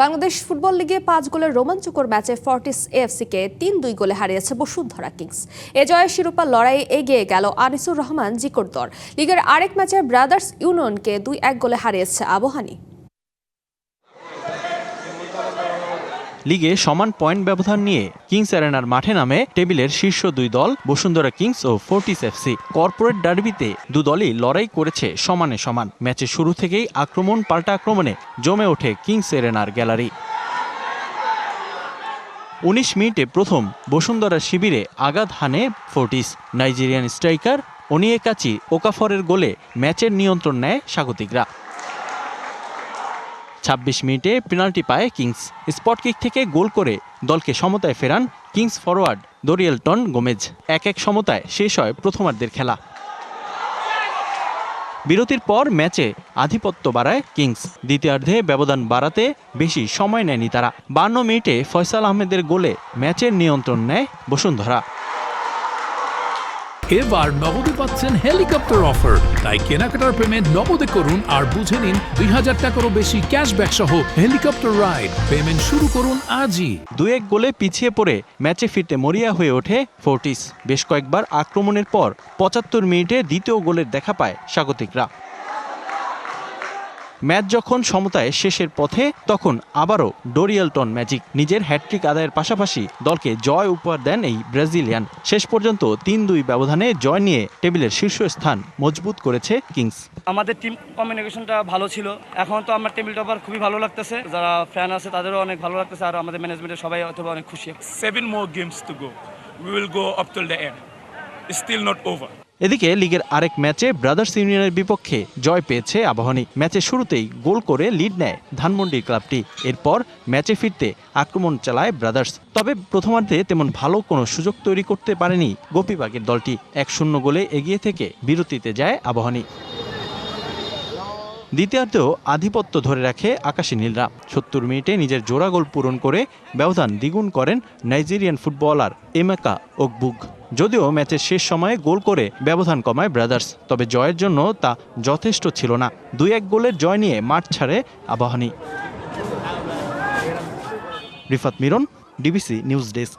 Bangladesh football লিগে 5 গোলের রোমাঞ্চকর ম্যাচে ফর্টিস এএফসিকে 3-2 গোলে হারিয়েছে বসুন্ধরা কিংস। এ জয়ে শিরোপা লড়াইয়ে এগিয়ে গেল আনিসুর রহমান জিকোর দল। লিগের আরেক ম্যাচে ব্রাদার্স ইউনিয়নকে 2-1 গোলে হারিয়েছে আবাহনী। লিগে সমান পয়েন্ট ব্যবধান নিয়ে কিংস অ্যারেনার মাঠে নামে টেবিলের শীর্ষ দুই দল বসুন্ধরা কিংস ও ফর্টিস এফসি। কর্পোরেট ডার্বিতে দু দলই লড়াই করেছে সমানে সমান। ম্যাচের শুরু থেকেই আক্রমণ পাল্টা আক্রমণে জমে ওঠে কিংস অ্যারেনার গ্যালারি। 19 মিনিটে প্রথম বসুন্ধরা শিবিরে আঘাত হানে ফর্টিস। নাইজেরিয়ান স্ট্রাইকার অনিয়েকাচি ওকাফরের গোলে ম্যাচের নিয়ন্ত্রণ নেয় স্বাগতিকরা। 26 মিনিটে পেনাল্টি পায় কিংস। স্পট কিক থেকে গোল করে দলকে সমতায় ফেরান কিংস ফরওয়ার্ড দরিয়েলটন গোমেজ। 1-1 সমতায় শেষ হয় প্রথমার্ধের খেলা। বিরতির পর ম্যাচে আধিপত্য বাড়ায় কিংস। দ্বিতীয়ার্ধে ব্যবধান বাড়াতে বেশি সময় নেয়নি তারা। 52 মিনিটে ফয়সাল আহমেদের গোলে ম্যাচের নিয়ন্ত্রণ নেয় বসুন্ধরা। এবার নগদে পাচ্ছেন হেলিকপ্টার অফার, তাই কেনাকাটার পেমেন্ট নগদে করুন আর বুঝে নিন 2000 টাকারও বেশি ক্যাশব্যাক সহ হেলিকপ্টার রাইড। পেমেন্ট শুরু করুন আজই। 2-1 গোলে পিছিয়ে পড়ে ম্যাচে ফিরতে মরিয়া হয়ে ওঠে ফর্টিস। বেশ কয়েকবার আক্রমণের পর 75 মিনিটে দ্বিতীয় গোলের দেখা পায় স্বাগতিকরা। ম্যাচ যখন সমতায় শেষের পথে তখন আবারও ডরিয়েলটন ম্যাজিক। নিজের হ্যাটট্রিক আদায়ের পাশাপাশি দলকে জয় উপহার দেন এই ব্রাজিলিয়ান। শেষ পর্যন্ত 3-2 ব্যবধানে জয় নিয়ে টেবিলের শীর্ষস্থান মজবুত করেছে কিংস। আমাদের টিম কমিউনিকেশনটা ভালো ছিল। এখন তো আমার টেবিল টপার খুবই ভালো লাগতেছে, যারা ফ্যান আছে তাদেরও অনেক ভালো লাগতেছে, আর আমাদের ম্যানেজমেন্টের সবাই অথবা অনেক খুশি। 7 more games to go. We will go up till the end. It's still not over. এদিকে লিগের আরেক ম্যাচে ব্রাদার্স ইউনিয়নের বিপক্ষে জয় পেয়েছে আবাহনী। ম্যাচের শুরুতেই গোল করে লিড নেয় ধানমন্ডি ক্লাবটি। এরপর ম্যাচে ফিরতে আক্রমণ চালায় ব্রাদার্স। তবে প্রথমার্ধে তেমন ভালো কোনো সুযোগ তৈরি করতে পারেনি গোপীবাগের দলটি। 1-0 গোলে এগিয়ে থেকে বিরতিতে যায় আবাহনী। দ্বিতীয়ার্ধেও আধিপত্য ধরে রাখে আকাশী নীলরা। 70 মিনিটে নিজের জোড়া গোল পূরণ করে ব্যবধান দ্বিগুণ করেন নাইজেরিয়ান ফুটবলার এমেকা ওকবুগ। যদিও ম্যাচের শেষ সময়ে গোল করে ব্যবধান কমায় ব্রাদার্স, তবে জয়ের জন্য তা যথেষ্ট ছিল না। 2-1 গোলের জয় নিয়ে মাঠ ছাড়ে Abahani. Rifat Miran, DBC news desk.